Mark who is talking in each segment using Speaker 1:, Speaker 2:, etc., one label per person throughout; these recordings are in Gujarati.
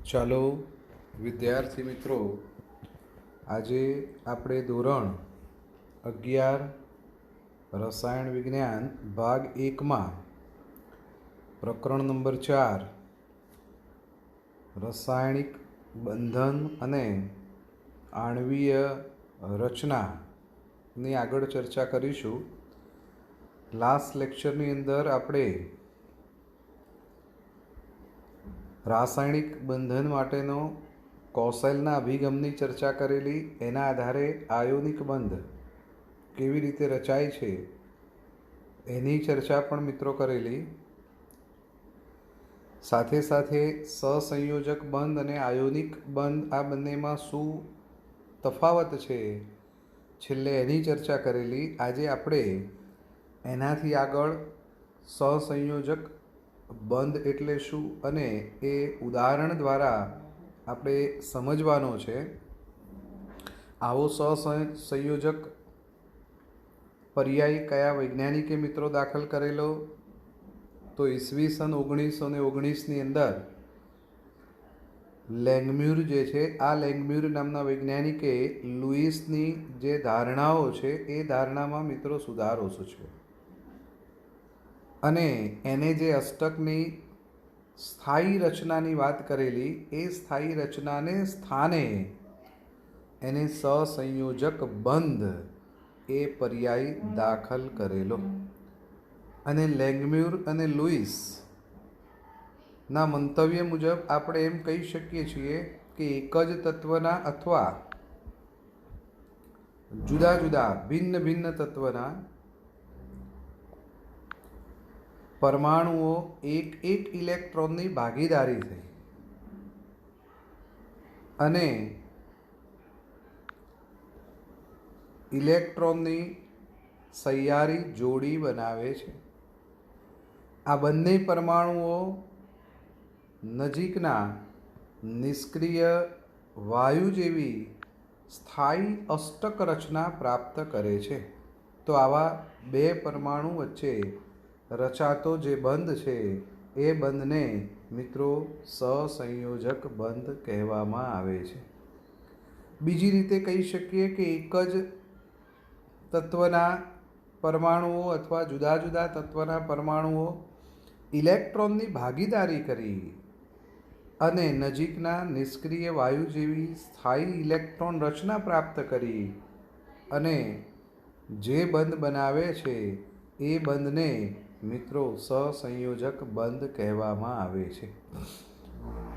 Speaker 1: ચાલો વિદ્યાર્થી મિત્રો, આજે આપણે ધોરણ 11 રસાયણ વિજ્ઞાન ભાગ 1માં પ્રકરણ નંબર 4 રાસાયણિક બંધન અને આણ્વીય રચનાની આગળ ચર્ચા કરીશું. લાસ્ટ લેક્ચરની અંદર આપણે રાસાયણિક બંધન માટેનો કોસેલના અભિગમની ચર્ચા કરેલી. એના આધારે આયોનિક બંધ કેવી રીતે રચાય છે એની ચર્ચા પણ મિત્રો કરેલી. સાથે સાથે સહસંયોજક બંધ અને આયોનિક બંધ આ બંનેમાં શું તફાવત છે છેલ્લે એની ચર્ચા કરેલી. આજે આપણે એનાથી આગળ સહસંયોજક બંધ એટલે શું અને એ ઉદાહરણ દ્વારા આપણે સમજવાનો છે. આવો સહસંયોજક પર્યાય કયા વૈજ્ઞાનિકે મિત્રો દાખલ કરેલો? તો ઈસવીસન 1919ની અંદર લેંગમ્યુર જે છે, આ લેંગમ્યુર નામના વૈજ્ઞાનિકે લુઈસની જે ધારણાઓ છે એ ધારણામાં મિત્રો સુધારો સૂચવ્યો અને એને જે અષ્ટકની સ્થાયી રચનાની વાત કરેલી, એ સ્થાયી રચનાને સ્થાને એને સહસંયોજક બંધ એ પર્યાય દાખલ કરેલો. અને લેંગમ્યુર અને લુઈસ ના મંતવ્ય મુજબ આપણે એમ કહી શકીએ છીએ કે એક જ તત્વના અથવા જુદા જુદા ભિન્ન ભિન્ન તત્વના પરમાણુઓ એક એક ઇલેક્ટ્રોનની ભાગીદારી થઈ અને ઇલેક્ટ્રોનની સહિયારી જોડી બનાવે છે. આ બંને પરમાણુઓ નજીકના નિષ્ક્રિય વાયુ જેવી સ્થાયી અષ્ટક રચના પ્રાપ્ત કરે છે. તો આવા બે પરમાણુ વચ્ચે રચાતો જે બંધ છે એ બંધને મિત્રો સહસંયોજક બંધ કહેવામાં આવે છે. બીજી રીતે કહી શકીએ કે એક જ તત્વના પરમાણુઓ અથવા જુદા જુદા તત્વના પરમાણુઓ ઇલેક્ટ્રોનની ભાગીદારી કરી અને નજીકના નિષ્ક્રિય વાયુ જેવી સ્થાયી ઇલેક્ટ્રોન રચના પ્રાપ્ત કરી અને જે બંધ બનાવે છે એ બંધને મિત્રો સહસંયોજક બંધ કહેવામાં આવે છે.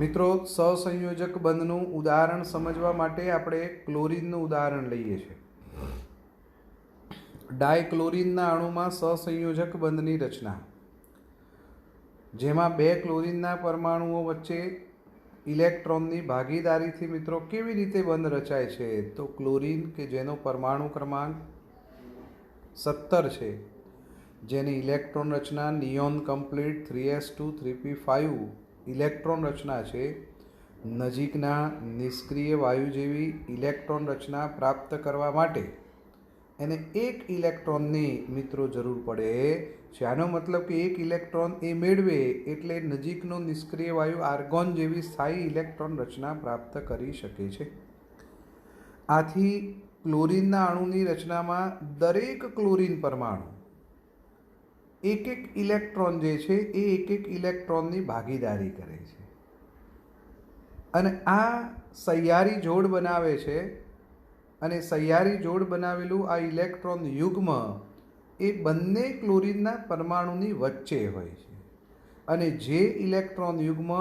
Speaker 1: મિત્રો, સહસંયોજક બંધનું ઉદાહરણ સમજવા માટે આપણે ક્લોરીનનું ઉદાહરણ લઈએ છીએ. ડાયક્લોરીનના અણુમાં સહસંયોજક બંધની રચના, જેમાં બે ક્લોરીનના પરમાણુઓ વચ્ચે ઇલેક્ટ્રોનની ભાગીદારીથી મિત્રો કેવી રીતે બંધ રચાય છે? તો ક્લોરીન કે જેનો પરમાણુ ક્રમાંક 17 છે, જેની ઇલેક્ટ્રોન રચના neon complete 3s2 3p5 electron રચના છે, નજીકના નિષ્ક્રિય વાયુ જેવી ઇલેક્ટ્રોન રચના પ્રાપ્ત કરવા માટે એને એક ઇલેક્ટ્રોનની મિત્રો જરૂર પડે છે. આનો મતલબ કે એક ઇલેક્ટ્રોન એ મેળવે એટલે નજીકનો નિષ્ક્રિય વાયુ આર્ગોન જેવી સ્થાયી ઇલેક્ટ્રોન રચના પ્રાપ્ત કરી શકે છે. આથી ક્લોરીનના અણુની રચનામાં દરેક ક્લોરીન પરમાણુ એક એક ઇલેક્ટ્રોન જે છે એ એક એક ઇલેક્ટ્રોનની ભાગીદારી કરે છે અને આ સહિયારી જોડ બનાવે છે. અને સહિયારી જોડ બનાવેલું આ ઇલેક્ટ્રોન યુગ્મ એ બંને ક્લોરીનના પરમાણુની વચ્ચે હોય છે અને જે ઇલેક્ટ્રોન યુગ્મ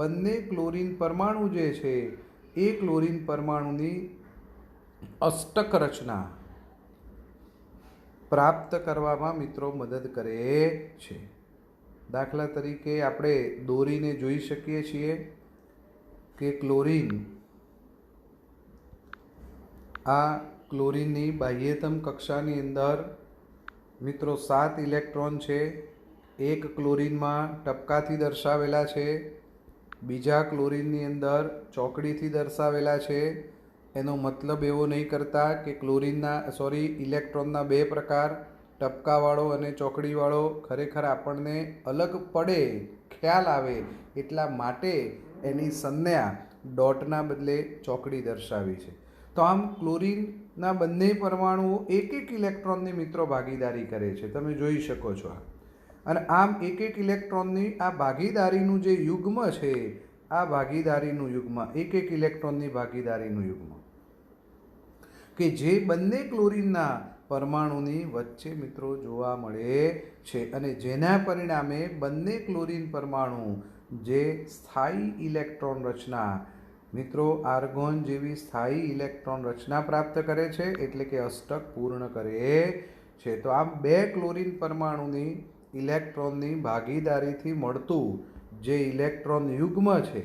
Speaker 1: બંને ક્લોરીન પરમાણુ જે છે એ ક્લોરીન પરમાણુની અષ્ટક રચના પ્રાપ્ત કરવામાં મિત્રો મદદ કરે છે. દાખલા તરીકે આપણે દોરીને જોઈ શકીએ છીએ કે ક્લોરીન, આ ક્લોરીનની બાહ્યતમ કક્ષાની અંદર મિત્રો 7 ઇલેક્ટ્રોન છે. એક ક્લોરીનમાં ટપકાથી દર્શાવેલા છે, બીજા ક્લોરીનની અંદર ચોકડીથી દર્શાવેલા છે. એનો મતલબ એવો નહીં કરતા કે ઇલેક્ટ્રોનના બે પ્રકાર ટપકાવાળો અને ચોકડીવાળો ખરેખર આપણને અલગ પડે, ખ્યાલ આવે એટલા માટે એની સંજ્ઞા ડોટના બદલે ચોકડી દર્શાવી છે. તો આમ ક્લોરીનના બંને પરમાણુઓ એક એક ઇલેક્ટ્રોનની મિત્રો ભાગીદારી કરે છે, તમે જોઈ શકો છો. અને આમ એક એક ઇલેક્ટ્રોનની આ ભાગીદારીનું જે યુગ્મ છે, આ ભાગીદારીનું યુગ્મ, એક એક ઇલેક્ટ્રોનની ભાગીદારીનું યુગ્મ કે જે બંને ક્લોરીનના પરમાણુની વચ્ચે મિત્રો જોવા મળે છે અને જેના પરિણામે બંને ક્લોરીન પરમાણુ જે સ્થાયી ઇલેક્ટ્રોન રચના મિત્રો આર્ગોન જેવી સ્થાયી ઇલેક્ટ્રોન રચના પ્રાપ્ત કરે છે, એટલે કે અષ્ટક પૂર્ણ કરે છે. તો આમ બે ક્લોરીન પરમાણુની ઇલેક્ટ્રોનની ભાગીદારીથી મળતું જે ઇલેક્ટ્રોન યુગ્મ છે,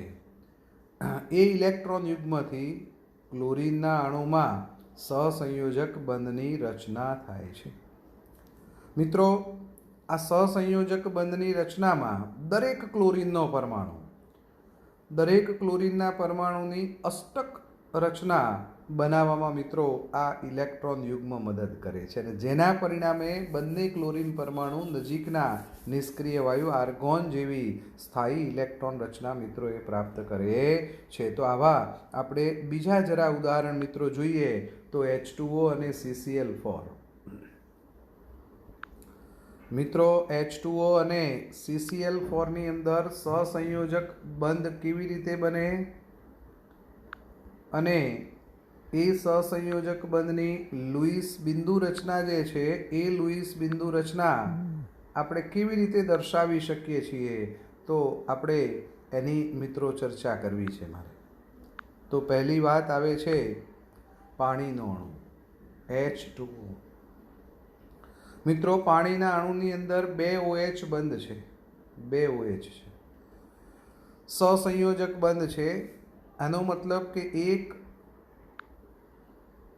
Speaker 1: એ ઇલેક્ટ્રોન યુગ્મથી ક્લોરીનના અણુમાં સહસંયોજક બંધની રચના થાય છે. મિત્રો, આ સહસંયોજક બંધની રચનામાં દરેક ક્લોરીનનો પરમાણુ, દરેક ક્લોરીનના પરમાણુની અષ્ટક રચના બનાવવામાં મિત્રો આ ઇલેક્ટ્રોન યુગ્મ મદદ કરે છે અને જેના પરિણામે બંને ક્લોરીન પરમાણુ નજીકના નિષ્ક્રિય વાયુ આર્ગોન જેવી સ્થાયી ઇલેક્ટ્રોન રચના મિત્રો એ પ્રાપ્ત કરે છે. તો આવા આપણે બીજા જરા ઉદાહરણ મિત્રો જોઈએ તો H2O અને CCl4. મિત્રો, H2O અને CCl4ની અંદર સહસંયોજક બંધ કેવી રીતે બને અને એ સહસંયોજક બંધની લુઈસ બિંદુ રચના જે છે, એ લુઈસ બિંદુ રચના આપણે કેવી રીતે દર્શાવી શકીએ છીએ, તો આપણે એની મિત્રો ચર્ચા કરવી છે મારે. તો પહેલી વાત આવે છે પાણીનો અણુ H2O. મિત્રો, પાણીના અણુની અંદર બે OH બંધ છે, બે OH છે, સહસંયોજક બંધ છે. આનો મતલબ કે એક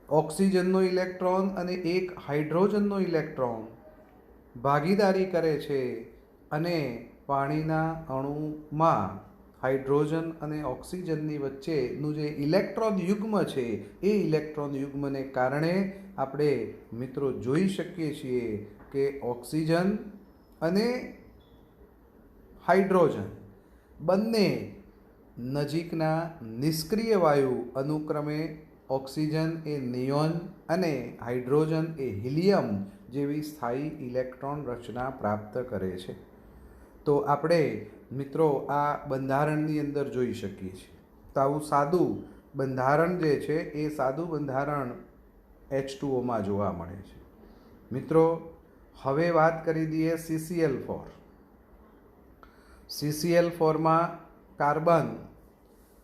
Speaker 1: ઓક્સિજનનો ઇલેક્ટ્રોન અને એક હાઇડ્રોજનનો ઇલેક્ટ્રોન ભાગીદારી કરે છે અને પાણીના અણુમાં હાઇડ્રોજન અને ઓક્સિજનની વચ્ચેનું જે ઇલેક્ટ્રોન યુગ્મ છે, એ ઇલેક્ટ્રોન યુગ્મને કારણે આપણે મિત્રો જોઈ શકીએ છીએ કે ઓક્સિજન અને હાઇડ્રોજન બંને નજીકના નિષ્ક્રિય વાયુ અનુક્રમે ઓક્સિજન એ નિયોન અને હાઇડ્રોજન એ હિલિયમ જેવી સ્થાયી ઇલેક્ટ્રોન રચના પ્રાપ્ત કરે છે. તો આપણે મિત્રો આ બંધારણની અંદર જોઈ શકીએ છીએ. તો આવું સાદું બંધારણ જે છે, એ સાદું બંધારણ H2Oમાં જોવા મળે છે. મિત્રો, હવે વાત કરી દઈએ CCl4. CCl4માં કાર્બન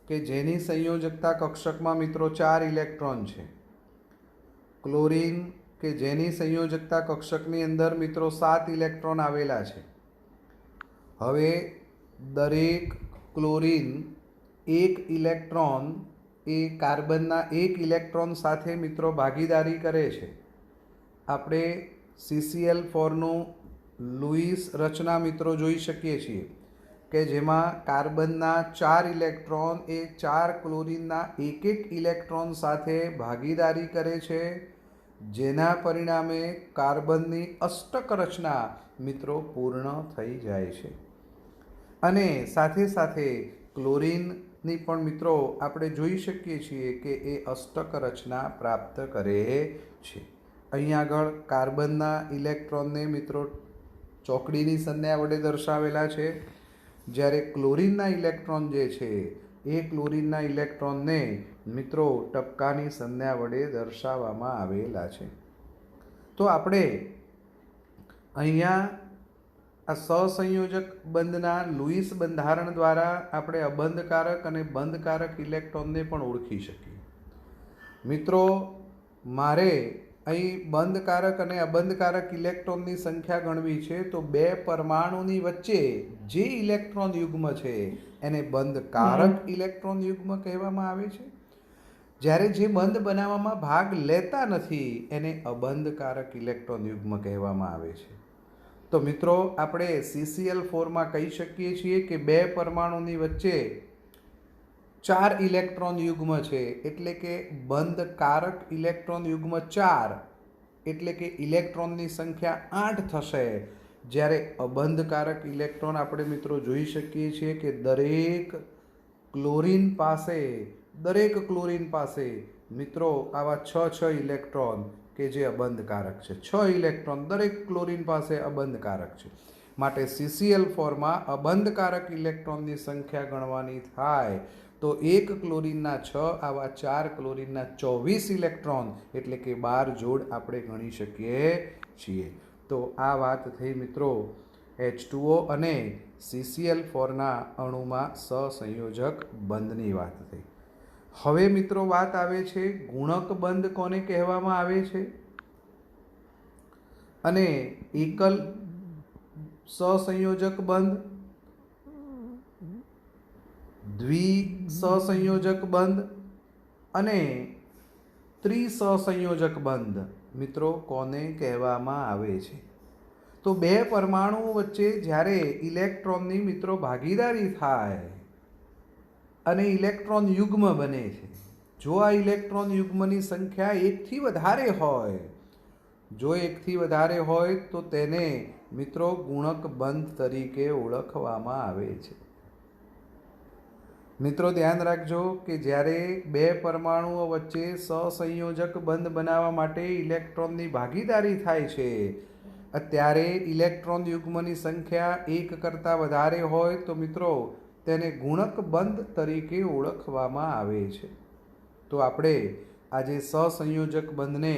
Speaker 1: કે જેની સંયોજકતા કક્ષકમાં મિત્રો 4 ઇલેક્ટ્રોન છે, ક્લોરીન કે જેની સંયોજકતા કક્ષકની અંદર મિત્રો 7 ઇલેક્ટ્રોન આવેલા છે. હવે દરેક ક્લોરીન એક ઇલેક્ટ્રોન એ કાર્બનના એક ઇલેક્ટ્રોન સાથે મિત્રો ભાગીદારી કરે છે. આપણે CCl4નું લુઈસ રચના મિત્રો જોઈ શકીએ છીએ કે જેમાં કાર્બનના 4 ઇલેક્ટ્રોન એ 4 ક્લોરીનના એક એક ઇલેક્ટ્રોન સાથે ભાગીદારી કરે છે, જેના પરિણામે કાર્બનની અષ્ટક રચના મિત્રો પૂર્ણ થઈ જાય છે. અને સાથે સાથે ક્લોરીનની પણ મિત્રો આપણે જોઈ શકીએ છીએ કે એ અષ્ટક રચના પ્રાપ્ત કરે છે. અહીં આગળ કાર્બનના ઇલેક્ટ્રોનને મિત્રો ચોકડીની સંજ્ઞા વડે દર્શાવેલા છે, જ્યારે ક્લોરીનના ઇલેક્ટ્રોન જે છે, એ ક્લોરીનના ઇલેક્ટ્રોનને મિત્રો ટપકાની સંજ્ઞા વડે દર્શાવવામાં આવેલા છે. તો આપણે અહીંયા આ સહસંયોજક બંધના લુઈસ બંધારણ દ્વારા આપણે અબંધકારક અને બંધકારક ઇલેક્ટ્રોનને પણ ઓળખી શકીએ. મિત્રો, મારે અહીં બંધકારક અને અબંધકારક ઇલેક્ટ્રોનની સંખ્યા ગણવી છે, તો બે પરમાણુની વચ્ચે જે ઇલેક્ટ્રોન યુગ્મ છે એને બંધકારક ઇલેક્ટ્રોન યુગ્મ કહેવામાં આવે છે, જ્યારે જે બંધ બનાવવામાં ભાગ લેતા નથી એને અબંધકારક ઇલેક્ટ્રોન યુગ્મ કહેવામાં આવે છે. તો મિત્રો, આપણે CCl4માં કહી શકીએ છીએ કે બે પરમાણુની વચ્ચે 4 ઇલેક્ટ્રોન યુગ્મ છે, એટલે કે બંધકારક ઇલેક્ટ્રોન યુગ્મ 4 એટલે કે ઇલેક્ટ્રોનની સંખ્યા 8 થશે. જ્યારે અબંધકારક ઇલેક્ટ્રોન આપણે મિત્રો જોઈ શકીએ છીએ કે દરેક ક્લોરીન પાસે મિત્રો આવા 6 ઇલેક્ટ્રોન કે જે અબંધકારક છે. 6 ઇલેક્ટ્રોન દરેક ક્લોરીન પાસે અબંધકારક છે. માટે CCl4માં અબંધકારક ઇલેક્ટ્રોનની સંખ્યા ગણવાની થાય તો એક ક્લોરીનના 6 આવા 4 ક્લોરીનના 24 ઇલેક્ટ્રોન એટલે કે 12 જોડ આપણે ગણી શકીએ છીએ. તો આ વાત થઈ મિત્રો H2O અને CCl4ના અણુમાં સહસંયોજક બંધની વાત થઈ. હવે મિત્રો વાત આવે છે ગુણક બંધ કોને કહેવામાં આવે છે અને એકલ સહસંયોજક બંધ, દ્વિસહસંયોજક બંધ અને ત્રિસહસંયોજક બંધ મિત્રો કોને કહેવામાં આવે છે? તો બે પરમાણુઓ વચ્ચે જ્યારે ઇલેક્ટ્રોનની મિત્રો ભાગીદારી થાય અને ઇલેક્ટ્રોન યુગ્મ બને છે. જો આ ઇલેક્ટ્રોન યુગ્મની સંખ્યા 1 થી વધારે હોય તો તેને મિત્રો ગુણક બંધ તરીકે ઓળખવામાં આવે છે. મિત્રો ધ્યાન રાખજો કે જ્યારે બે પરમાણુઓ વચ્ચે સહસંયોજક બંધ બનાવવા માટે ઇલેક્ટ્રોનની ભાગીદારી થાય છે ત્યારે ઇલેક્ટ્રોન યુગ્મની સંખ્યા 1 કરતાં વધારે હોય તો મિત્રો તેને ગુણક બંધ તરીકે ઓળખવામાં આવે છે. તો આપણે આજે સહસંયોજક બંધને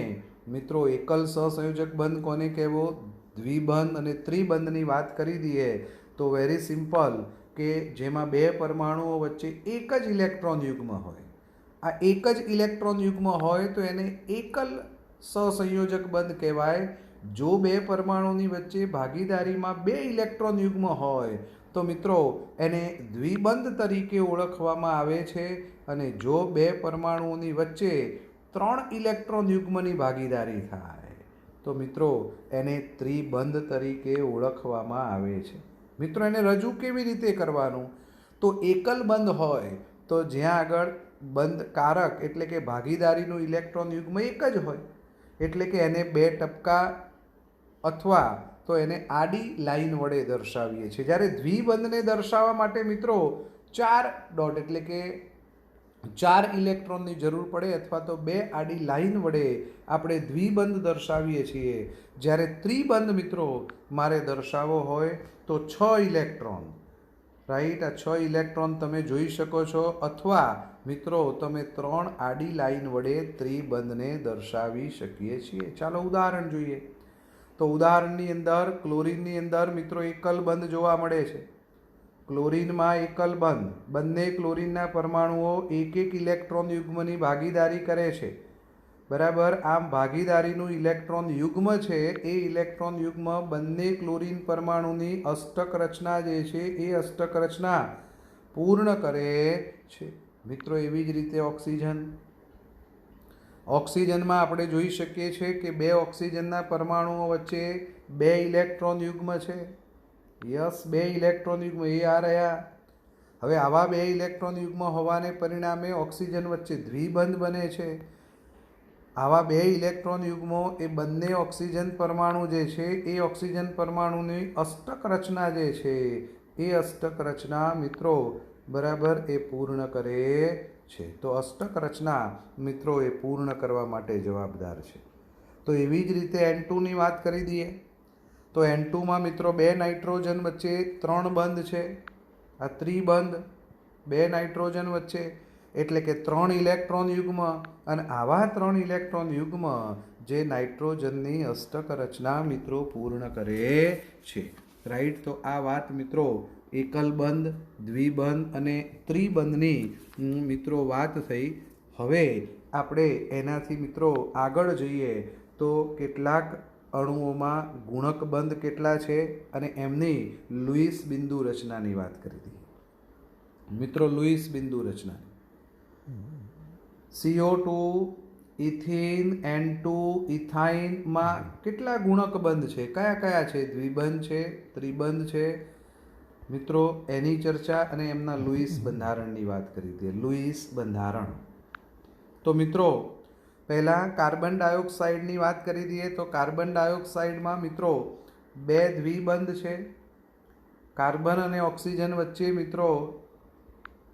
Speaker 1: મિત્રો એકલ સહસંયોજક બંધ કોને કહેવો, દ્વિબંધ અને ત્રિબંધની વાત કરી દઈએ તો વેરી સિમ્પલ કે જેમાં બે પરમાણુઓ વચ્ચે એક જ ઇલેક્ટ્રોન યુગ્મ હોય. આ એક જ ઇલેક્ટ્રોન યુગ્મ હોય તો એને એકલ સહસંયોજક બંધ કહેવાય. જો બે પરમાણુની વચ્ચે ભાગીદારીમાં બે ઇલેક્ટ્રોન યુગ્મ હોય તો મિત્રો એને દ્વિબંધ તરીકે ઓળખવામાં આવે છે. અને જો બે પરમાણુઓની વચ્ચે 3 ઇલેક્ટ્રોન યુગ્મની ભાગીદારી થાય તો મિત્રો એને ત્રિબંધ તરીકે ઓળખવામાં આવે છે. મિત્રો એને રજૂ કેવી રીતે કરવાનું? તો એકલ બંધ હોય તો જ્યાં આગળ બંધકારક એટલે કે ભાગીદારીનું ઇલેક્ટ્રોન યુગ્મ એક જ હોય એટલે કે એને 2 ટપકા અથવા તો એને આડી લાઈન વડે દર્શાવીએ છીએ. જ્યારે દ્વિબંધને દર્શાવવા માટે મિત્રો 4 ડોટ એટલે કે 4 ઇલેક્ટ્રોનની જરૂર પડે અથવા તો 2 આડી લાઈન વડે આપણે દ્વિબંધ દર્શાવીએ છીએ. જ્યારે ત્રિબંધ મિત્રો મારે દર્શાવવો હોય તો 6 ઇલેક્ટ્રોન, રાઈટ, આ 6 ઇલેક્ટ્રોન તમે જોઈ શકો છો અથવા મિત્રો તમે 3 આડી લાઈન વડે ત્રિબંધને દર્શાવી શકીએ છીએ. ચાલો ઉદાહરણ જોઈએ. તો ઉદાહરણની અંદર ક્લોરીનની અંદર મિત્રો એકલ બંધ જોવા મળે છે. ક્લોરીનમાં એકલ બંધ, બંને ક્લોરીનના પરમાણુઓ એક ઇલેક્ટ્રોન યુગ્મની ભાગીદારી કરે છે. બરાબર. આમ ભાગીદારીનું ઇલેક્ટ્રોન યુગ્મ છે એ ઇલેક્ટ્રોન યુગ્મ બંને ક્લોરીન પરમાણુની અષ્ટક રચના જે છે એ અષ્ટક રચના પૂર્ણ કરે છે. મિત્રો એવી જ રીતે ઓક્સિજનમાં આપણે જોઈ શકીએ છીએ કે 2 ઓક્સિજનના પરમાણુઓ વચ્ચે 2 ઇલેક્ટ્રોન યુગ્મ છે. યસ, 2 ઇલેક્ટ્રોન યુગ્મ એ આ રહ્યા. હવે આવા 2 ઇલેક્ટ્રોન યુગ્મ હોવાને પરિણામે ઓક્સિજન વચ્ચે દ્વિબંધ બને છે. આવા 2 ઇલેક્ટ્રોન યુગ્મો એ બંને ઓક્સિજન પરમાણુ જે છે એ ઓક્સિજન પરમાણુની અષ્ટક રચના જે છે એ અષ્ટક રચના મિત્રો બરાબર એ પૂર્ણ કરે છે. તો અષ્ટક રચના મિત્રો એ પૂર્ણ કરવા માટે જવાબદાર છે. તો એવી જ રીતે N2ની વાત કરી દઈએ તો N2માં મિત્રો 2 નાઇટ્રોજન વચ્ચે 3 બંધ છે. આ ત્રિબંધ 2 નાઇટ્રોજન વચ્ચે એટલે કે 3 ઇલેક્ટ્રોન યુગ્મ અને આવા 3 ઇલેક્ટ્રોન યુગ્મ જે નાઇટ્રોજનની અષ્ટક રચના મિત્રો પૂર્ણ કરે છે. રાઈટ. તો આ વાત મિત્રો એકલ બંધ, દ્વિબંધ અને ત્રિબંધની મિત્રો વાત થઈ. હવે આપણે એનાથી મિત્રો આગળ જઈએ તો કેટલાક અણુઓમાં ગુણક બંધ કેટલા છે અને એમની લુઈસ બિંદુ રચનાની વાત કરી દઈએ. મિત્રો લુઈસ બિંદુ રચના CO2, ઇથિન, N2, ઇથાઇનમાં કેટલા ગુણક બંધ છે? કયા કયા છે? દ્વિબંધ છે, ત્રિબંધ છે. મિત્રો એની ચર્ચા અને એમના લુઈસ બંધારણની વાત કરી દઈએ. લુઈસ બંધારણ. તો મિત્રો પહેલાં કાર્બન ડાયોક્સાઇડની વાત કરી દઈએ તો કાર્બન ડાયોક્સાઇડમાં મિત્રો 2 દ્વિબંધ છે. કાર્બન અને ઓક્સિજન વચ્ચે મિત્રો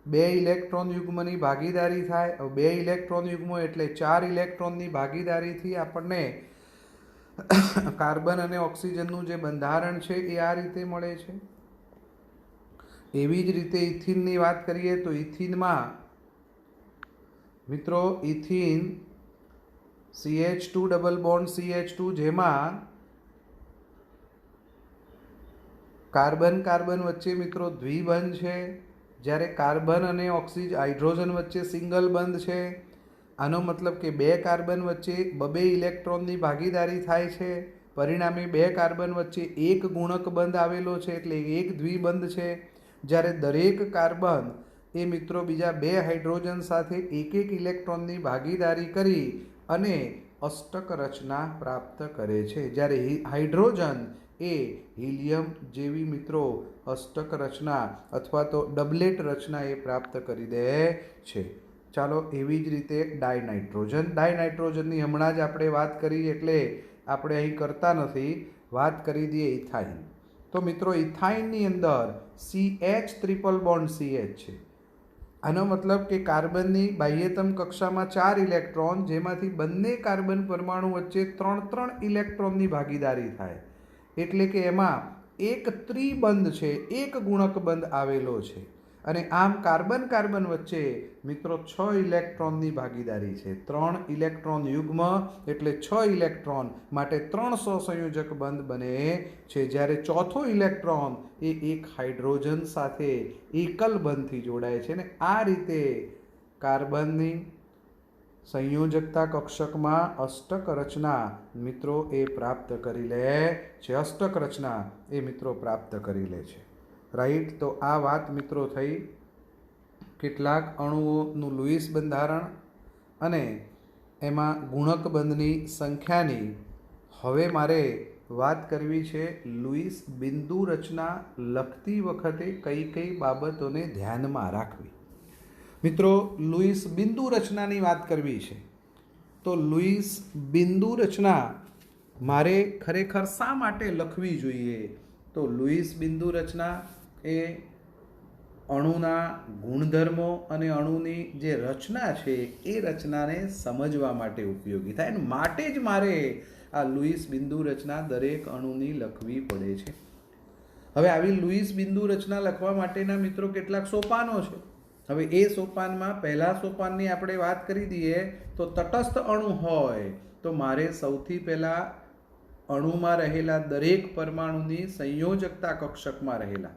Speaker 1: 2 ઇલેક્ટ્રોન યુગ્મની ભાગીદારી થાય. 2 ઇલેક્ટ્રોન યુગ્મો એટલે 4 ઇલેક્ટ્રોનની ભાગીદારીથી આપણને કાર્બન અને ઓક્સિજનનું જે બંધારણ છે એ આ રીતે મળે છે. એવી જ રીતે ઇથિનની વાત કરીએ તો ઇથિનમાં મિત્રો ethene CH2 double bond CH2 જેમાં કાર્બન કાર્બન વચ્ચે મિત્રો દ્વિબંધ છે, જ્યારે કાર્બન અને હાઇડ્રોજન વચ્ચે સિંગલ બંધ છે. આનો મતલબ કે 2 કાર્બન વચ્ચે 2 ઇલેક્ટ્રોનની ભાગીદારી થાય છે. પરિણામે 2 કાર્બન વચ્ચે એક ગુણક બંધ આવેલો છે એટલે એક દ્વિબંધ છે. જ્યારે દરેક કાર્બન એ મિત્રો બીજા 2 હાઇડ્રોજન સાથે એક ઇલેક્ટ્રોનની ભાગીદારી કરી અને અષ્ટક રચના પ્રાપ્ત કરે છે. જ્યારે હાઇડ્રોજન એ હિલિયમ જેવી મિત્રો અષ્ટક રચના અથવા તો ડબલેટ રચના એ પ્રાપ્ત કરી દે છે. ચાલો એવી જ રીતે ડાયનાઇટ્રોજનની હમણાં જ આપણે વાત કરી એટલે આપણે અહીં કરતા નથી. વાત કરી દઈએ ઇથાઇન. તો મિત્રો ઇથાઇનની અંદર CH ટ્રિપલ બોન્ડ CH છે. આનો મતલબ કે કાર્બનની બાહ્યતમ કક્ષામાં 4 ઇલેક્ટ્રોન, જેમાંથી બંને કાર્બન પરમાણુ વચ્ચે 3 ઇલેક્ટ્રોનની ભાગીદારી થાય. એટલે કે એમાં એક ત્રિબંધ છે, એક ગુણક બંધ આવેલો છે. અને આમ કાર્બન કાર્બન વચ્ચે મિત્રો 6 ઇલેક્ટ્રોનની ભાગીદારી છે. 3 ઇલેક્ટ્રોન યુગ્મ એટલે 6 ઇલેક્ટ્રોન માટે 3 સહસંયોજક બંધ બને છે. જ્યારે ચોથો ઇલેક્ટ્રોન એ એક હાઇડ્રોજન સાથે એકલ બંધથી જોડાય છે. ને આ રીતે કાર્બનની સંયોજકતા કક્ષકમાં અષ્ટક રચના મિત્રો એ પ્રાપ્ત કરી લે છે. અષ્ટક રચના એ મિત્રો પ્રાપ્ત કરી લે છે. રાઈટ. તો આ વાત મિત્રો થઈ કેટલાક અણુઓનું લુઈસ બંધારણ અને એમાં ગુણક બંધની સંખ્યાની. હવે મારે વાત કરવી છે લુઈસ બિંદુ રચના લખતી વખતે કઈ કઈ બાબતોને ધ્યાનમાં રાખવી. મિત્રો લુઈસ બિંદુ રચનાની વાત કરવી છે તો લુઈસ બિંદુ રચના મારે ખરેખર શા માટે લખવી જોઈએ? તો લુઈસ બિંદુ રચના એ અણુના ગુણધર્મો અને અણુની જે રચના છે એ રચનાને સમજવા માટે ઉપયોગી થાય. અને માટે જ મારે આ લુઈસ બિંદુ રચના દરેક અણુની લખવી પડે છે. હવે આવી લુઈસ બિંદુ રચના લખવા માટેના મિત્રો કેટલાક સોપાનો છે. હવે એ સોપાનમાં પહેલા સોપાનની આપણે વાત કરી દઈએ તો તટસ્થ અણુ હોય તો મારે સૌથી પહેલા અણુમાં રહેલા દરેક પરમાણુની સંયોજકતા કક્ષકમાં રહેલા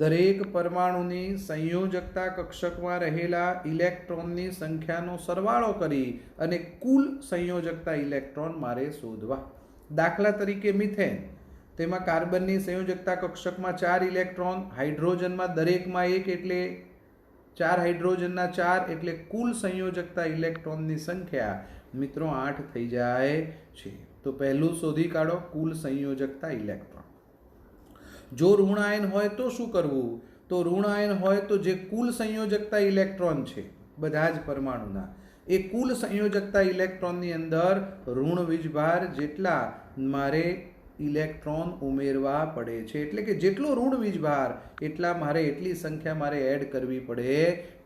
Speaker 1: દરેક પરમાણુની સંયોજકતા કક્ષકમાં રહેલા ઇલેક્ટ્રોનની સંખ્યાનો સરવાળો કરી અને કુલ સંયોજકતા ઇલેક્ટ્રોન મારે શોધવા. દાખલા તરીકે મિથેન, તેમાં કાર્બનની સંયોજકતા કક્ષકમાં 4 ઇલેક્ટ્રોન, હાઇડ્રોજનમાં દરેકમાં 1 એટલે 4 હાઇડ્રોજનના 4 એટલે કુલ સંયોજકતા ઇલેક્ટ્રોનની સંખ્યા મિત્રો 8 થઈ જાય છે. તો પહેલું શોધી કાઢો કુલ સંયોજકતા ઇલેક્ટ્રોન. જો ઋણ આયન હોય તો શું કરવું? તો ઋણ આયન હોય તો જે કુલ સંયોજકતા ઇલેક્ટ્રોન છે બધા જ પરમાણુના એ કુલ સંયોજકતા ઇલેક્ટ્રોનની અંદર ઋણ વીજભાર જેટલા મારે ઇલેક્ટ્રોન ઉમેરવા પડે છે. એટલે કે જેટલો ઋણ વીજભાર એટલા મારે એટલી સંખ્યા મારે એડ કરવી પડે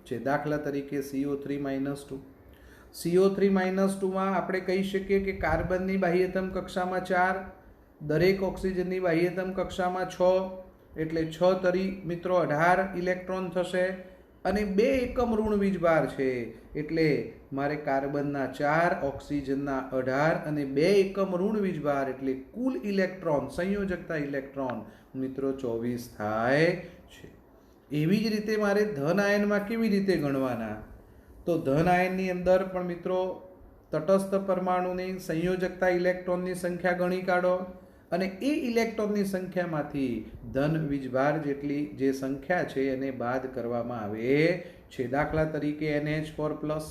Speaker 1: છે. દાખલા તરીકે CO3-2. CO3-2માં આપણે કહી શકીએ કે કાર્બનની બાહ્યતમ કક્ષામાં 4, દરેક ઓક્સિજનની બાહ્યતમ કક્ષામાં 6 એટલે 6 તરી મિત્રો 18 ઇલેક્ટ્રોન થશે. અને 2 એકમ ઋણ વીજભાર છે એટલે મારે કાર્બનના 4, ઓક્સિજનના 18 અને 2 એકમ ઋણ વીજભાર એટલે કુલ ઇલેક્ટ્રોન સંયોજકતા ઇલેક્ટ્રોન મિત્રો 24 થાય છે. એવી જ રીતે મારે ધન આયનમાં કેવી રીતે ગણવાના? તો ધન આયનની અંદર પણ મિત્રો તટસ્થ પરમાણુની સંયોજકતા ઇલેક્ટ્રોનની સંખ્યા ગણી કાઢો અને એ ઇલેક્ટ્રોનની સંખ્યામાંથી ધન વીજભાર જેટલી જે સંખ્યા છે એને બાદ કરવામાં આવે છે. દાખલા તરીકે NH4+.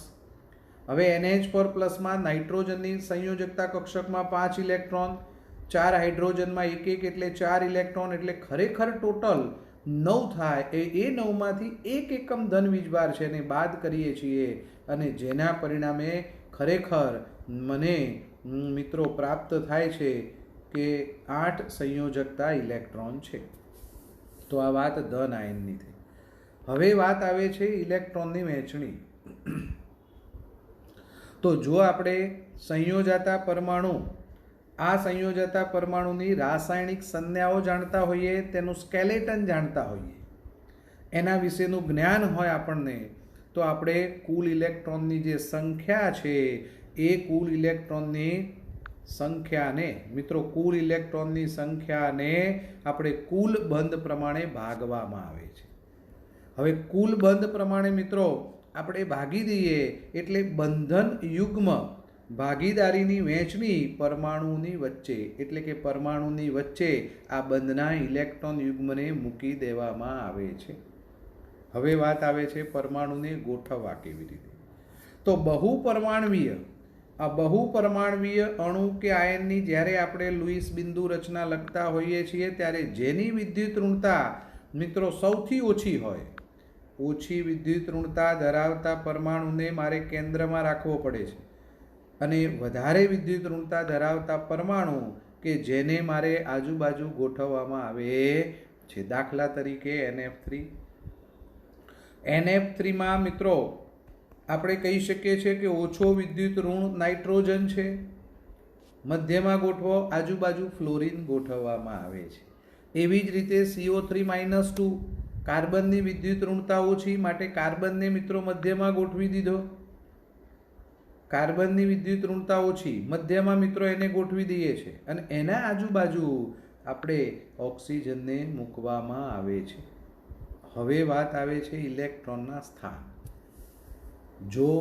Speaker 1: હવે NH4+માં નાઇટ્રોજનની સંયોજકતા કક્ષકમાં 5 ઇલેક્ટ્રોન, 4 હાઇડ્રોજનમાં 1 એટલે 4 ઇલેક્ટ્રોન એટલે ખરેખર ટોટલ 9 થાય. એ 9માંથી 1 એકમ ધન વીજભાર છે એને બાદ કરીએ છીએ અને જેના પરિણામે ખરેખર મને મિત્રો પ્રાપ્ત થાય છે કે 8 સંયોજકતા ઇલેક્ટ્રોન છે. તો આ વાત ધન આયનની થઈ. હવે વાત આવે છે ઇલેક્ટ્રોનની વહેંચણી. તો જો આપણે સંયોજાતા પરમાણુ, આ સંયોજાતા પરમાણુની રાસાયણિક સંજ્ઞાઓ જાણતા હોઈએ, તેનું સ્કેલેટન જાણતા હોઈએ, એના વિશેનું જ્ઞાન હોય આપણને, તો આપણે કુલ ઇલેક્ટ્રોનની જે સંખ્યા છે એ કુલ ઇલેક્ટ્રોનની સંખ્યાને મિત્રો કુલ ઇલેક્ટ્રોનની સંખ્યાને આપણે કુલ બંધ પ્રમાણે ભાગવામાં આવે છે. હવે કુલ બંધ પ્રમાણે મિત્રો આપણે ભાગી દઈએ એટલે બંધન યુગ્મ ભાગીદારીની વહેંચણી પરમાણુની વચ્ચે, એટલે કે પરમાણુની વચ્ચે આ બંધના ઇલેક્ટ્રોન યુગ્મને મૂકી દેવામાં આવે છે. હવે વાત આવે છે પરમાણુને ગોઠવવા કેવી રીતે. તો બહુપરમાણવીય, આ બહુપરમાણવીય અણુ કે આયનની જ્યારે આપણે લુઈસ બિંદુ રચના લખતા હોઈએ છીએ ત્યારે જેની વિદ્યુત ઋણતા મિત્રો સૌથી ઓછી હોય, ઓછી વિદ્યુત ઋણતા ધરાવતા પરમાણુને મારે કેન્દ્રમાં રાખવો પડે છે, અને વધારે વિદ્યુત ઋણતા ધરાવતા પરમાણુ કે જેને મારે આજુબાજુ ગોઠવવામાં આવે છે. દાખલા તરીકે NF3. NF3માં મિત્રો આપણે કહી શકીએ છીએ કે ઓછો વિદ્યુત ઋણ નાઇટ્રોજન છે, મધ્યમાં ગોઠવો, આજુબાજુ ફ્લોરિન ગોઠવવામાં આવે છે. એવી જ રીતે CO3-2 કાર્બનની વિદ્યુત ઋણતા ઓછી, માટે કાર્બનને મિત્રો મધ્યમાં ગોઠવી દીધો. કાર્બનની વિદ્યુત ઋણતા ઓછી, મધ્યમાં મિત્રો એને ગોઠવી દઈએ છે, અને એના આજુબાજુ આપણે ઓક્સિજનને મૂકવામાં આવે છે. હવે વાત આવે છે ઇલેક્ટ્રોનના સ્થાન. જો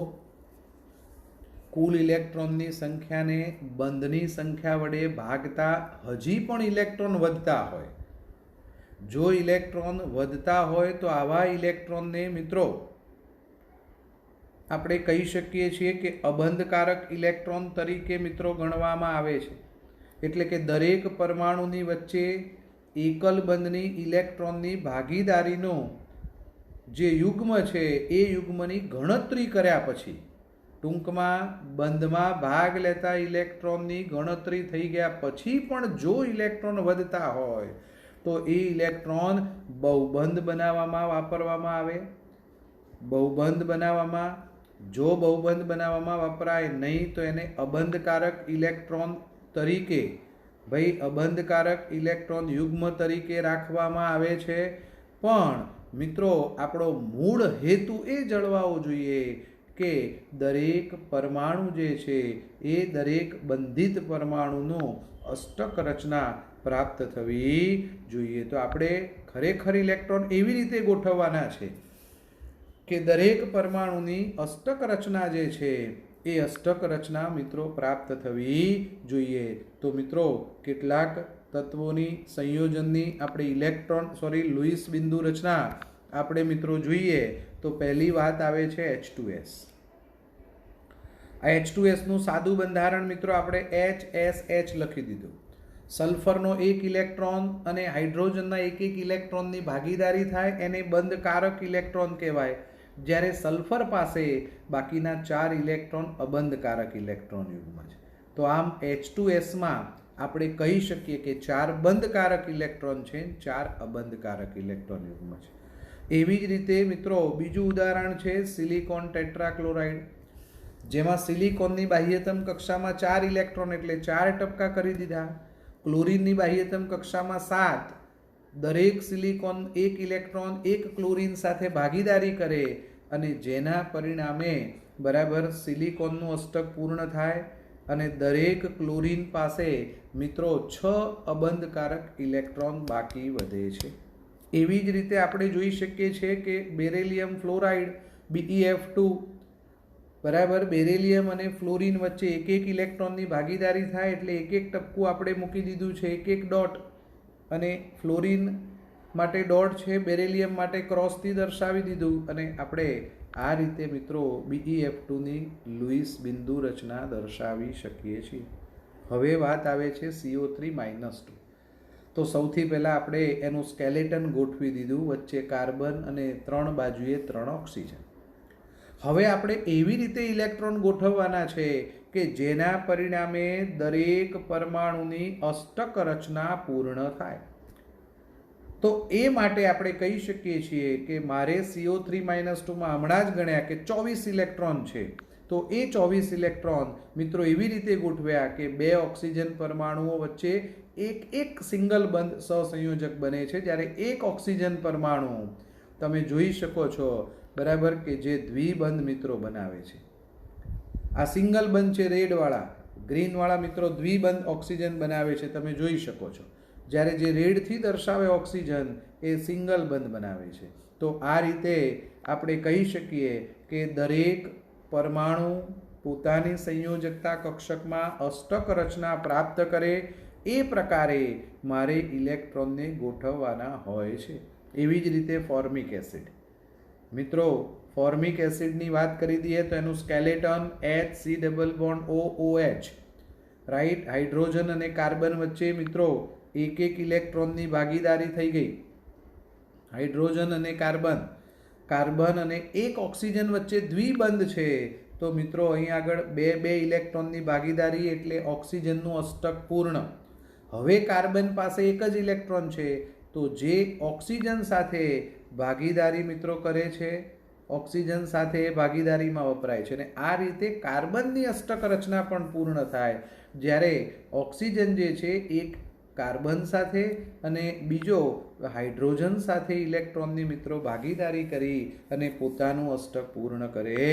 Speaker 1: કુલ ઇલેક્ટ્રોનની સંખ્યાને બંધની સંખ્યા વડે ભાગતા હજી પણ ઇલેક્ટ્રોન વધતા હોય, જો ઇલેક્ટ્રોન વધતા હોય તો આવા ઇલેક્ટ્રોનને મિત્રો આપણે કહી શકીએ છીએ કે અબંધકારક ઇલેક્ટ્રોન તરીકે મિત્રો ગણવામાં આવે છે. એટલે કે દરેક પરમાણુની વચ્ચે એકલ બંધની ઇલેક્ટ્રોનની ભાગીદારીનો જે યુગ્મ છે એ યુગ્મની ગણતરી કર્યા પછી, ટૂંકમાં બંધમાં ભાગ લેતા ઇલેક્ટ્રોનની ગણતરી થઈ ગયા પછી પણ જો ઇલેક્ટ્રોન વધતા હોય તો એ ઇલેક્ટ્રોન બહુબંધ બનાવવામાં વાપરવામાં આવે. બહુબંધ બનાવવામાં, જો બહુબંધ બનાવવામાં વપરાય નહીં તો એને અબંધકારક ઇલેક્ટ્રોન તરીકે, ભાઈ અબંધકારક ઇલેક્ટ્રોન યુગ્મ તરીકે રાખવામાં આવે છે. પણ મિત્રો આપણો મૂળ હેતુ એ જળવાવો જોઈએ કે દરેક પરમાણુ જે છે એ દરેક બંધિત પરમાણુનો અષ્ટક રચના પ્રાપ્ત થવી જોઈએ. તો આપણે ખરેખર ઇલેક્ટ્રોન એવી રીતે ગોઠવવાના છે કે દરેક પરમાણુની અષ્ટક રચના જે છે એ અષ્ટક રચના મિત્રો પ્રાપ્ત થવી જોઈએ. તો મિત્રો કેટલાક તત્વોની સંયોજનની આપણે લુઈસ બિંદુ રચના આપણે મિત્રો જોઈએ. તો પહેલી વાત આવે છે H2S. આ H2S નું સાદું બંધારણ મિત્રો આપણે HSH લખી દીધું. સલ્ફરનો એક ઇલેક્ટ્રોન અને હાઇડ્રોજનના એક ઇલેક્ટ્રોનની ભાગીદારી થાય એને બંધકારક ઇલેક્ટ્રોન કહેવાય, જ્યારે સલ્ફર પાસે બાકીના 4 ઇલેક્ટ્રોન અબંધકારક ઇલેક્ટ્રોન યુગ્મ છે. તો આમ H2Sમાં આપણે કહી શકીએ કે 4 બંધકારક ઇલેક્ટ્રોન છે, 4 અબંધકારક ઇલેક્ટ્રોન યુગ્મ છે. એવી જ રીતે મિત્રો બીજું ઉદાહરણ છે સિલિકોન ટેટ્રાક્લોરાઇડ, જેમાં સિલિકોનની બાહ્યતમ કક્ષામાં 4 ઇલેક્ટ્રોન એટલે 4 ટપકા કરી દીધા. ક્લોરીનની બાહ્યતમ કક્ષામાં 7, દરેક સિલિકોન એક ઇલેક્ટ્રોન એક ક્લોરીન સાથે ભાગીદારી કરે અને જેના પરિણામે બરાબર સિલિકોનનું અષ્ટક પૂર્ણ થાય અને દરેક ક્લોરીન પાસે મિત્રો 6 અબંધકારક ઇલેક્ટ્રોન બાકી વધે છે. એવી જ રીતે આપણે જોઈ શકીએ છીએ કે બેરિલિયમ ફ્લોરાઇડ BeF2 બરાબર બેરિલિયમ અને ફ્લોરિન વચ્ચે એક એક ઇલેક્ટ્રોનની ભાગીદારી થાય એટલે એક એક ટપકું આપણે મૂકી દીધું છે, એક એક ડોટ, અને ફ્લોરિન માટે ડોટ છે, બેરિલિયમ માટે ક્રોસથી દર્શાવી દીધું, અને આપણે આ રીતે મિત્રો BeF2ની લુઈસ બિંદુ રચના દર્શાવી શકીએ છીએ. હવે વાત આવે છે CO3-2. તો સૌથી પહેલાં આપણે એનું સ્કેલેટન ગોઠવી દીધું, વચ્ચે કાર્બન અને 3 બાજુએ 3 ઓક્સિજન. હવે આપણે એવી રીતે ઇલેક્ટ્રોન ગોઠવવાના છે કે જેના પરિણામે દરેક પરમાણુની અષ્ટક રચના પૂર્ણ થાય. તો એ માટે આપણે કહી શકીએ છીએ કે મારે CO3 -2માં હમણાં જ ગણ્યા કે 24 ઇલેક્ટ્રોન છે. તો એ 24 ઇલેક્ટ્રોન મિત્રો એવી રીતે ગોઠવ્યા કે 2 ઓક્સિજન પરમાણુઓ વચ્ચે એક સિંગલ બંધ સહસંયોજક બને છે, જ્યારે એક ઓક્સિજન પરમાણુ તમે જોઈ શકો છો બરાબર કે જે દ્વિબંધ મિત્રો બનાવે છે. આ સિંગલ બંધ છે રેડવાળા, ગ્રીનવાળા મિત્રો દ્વિબંધ ઓક્સિજન બનાવે છે, તમે જોઈ શકો છો. જ્યારે જે રેડથી દર્શાવે ઓક્સિજન એ સિંગલ બંધ બનાવે છે. તો આ રીતે આપણે કહી શકીએ કે દરેક પરમાણુ પોતાની સંયોજકતા કક્ષકમાં અષ્ટક રચના પ્રાપ્ત કરે એ પ્રકારે મારે ઇલેક્ટ્રોનને ગોઠવવાના હોય છે. એવી જ રીતે ફોર્મિક એસિડ મિત્રો, ફોર્મિક એસિડની વાત કરી દઈએ તો એનું સ્કેલેટન HC≡OOH, રાઈટ. હાઇડ્રોજન અને કાર્બન વચ્ચે મિત્રો એક ઇલેક્ટ્રોનની ભાગીદારી થઈ ગઈ. હાઇડ્રોજન અને કાર્બન અને એક ઓક્સિજન વચ્ચે દ્વિબંધ છે. તો મિત્રો અહીં આગળ બે ઇલેક્ટ્રોનની ભાગીદારી એટલે ઓક્સિજનનું અષ્ટક પૂર્ણ. હવે કાર્બન પાસે એક જ ઇલેક્ટ્રોન છે, તો જે ઓક્સિજન સાથે ભાગીદારી મિત્રો કરે છે, ઓક્સિજન સાથે ભાગીદારીમાં વપરાય છે. અને આ રીતે કાર્બનની અષ્ટક રચના પણ પૂર્ણ થાય, જ્યારે ઓક્સિજન જે છે એક કાર્બન સાથે અને બીજો હાઇડ્રોજન સાથે ઇલેક્ટ્રોનની મિત્રો ભાગીદારી કરી અને પોતાનું અષ્ટક પૂર્ણ કરે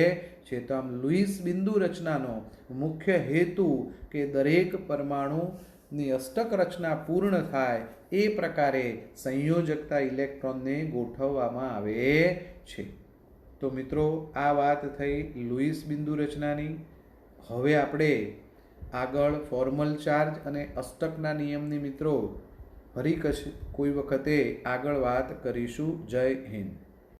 Speaker 1: છે. તો આમ લુઈસ બિંદુ રચનાનો મુખ્ય હેતુ કે દરેક પરમાણુની અષ્ટક રચના પૂર્ણ થાય એ પ્રકારે સંયોજકતા ઇલેક્ટ્રોનને ગોઠવવામાં આવે છે. તો મિત્રો આ વાત થઈ લુઈસ બિંદુ રચનાની. હવે આપણે આગળ ફોર્મલ ચાર્જ અને અષ્ટકના નિયમની મિત્રો ફરી કોઈ વખતે આગળ વાત કરીશું. જય હિન્દ.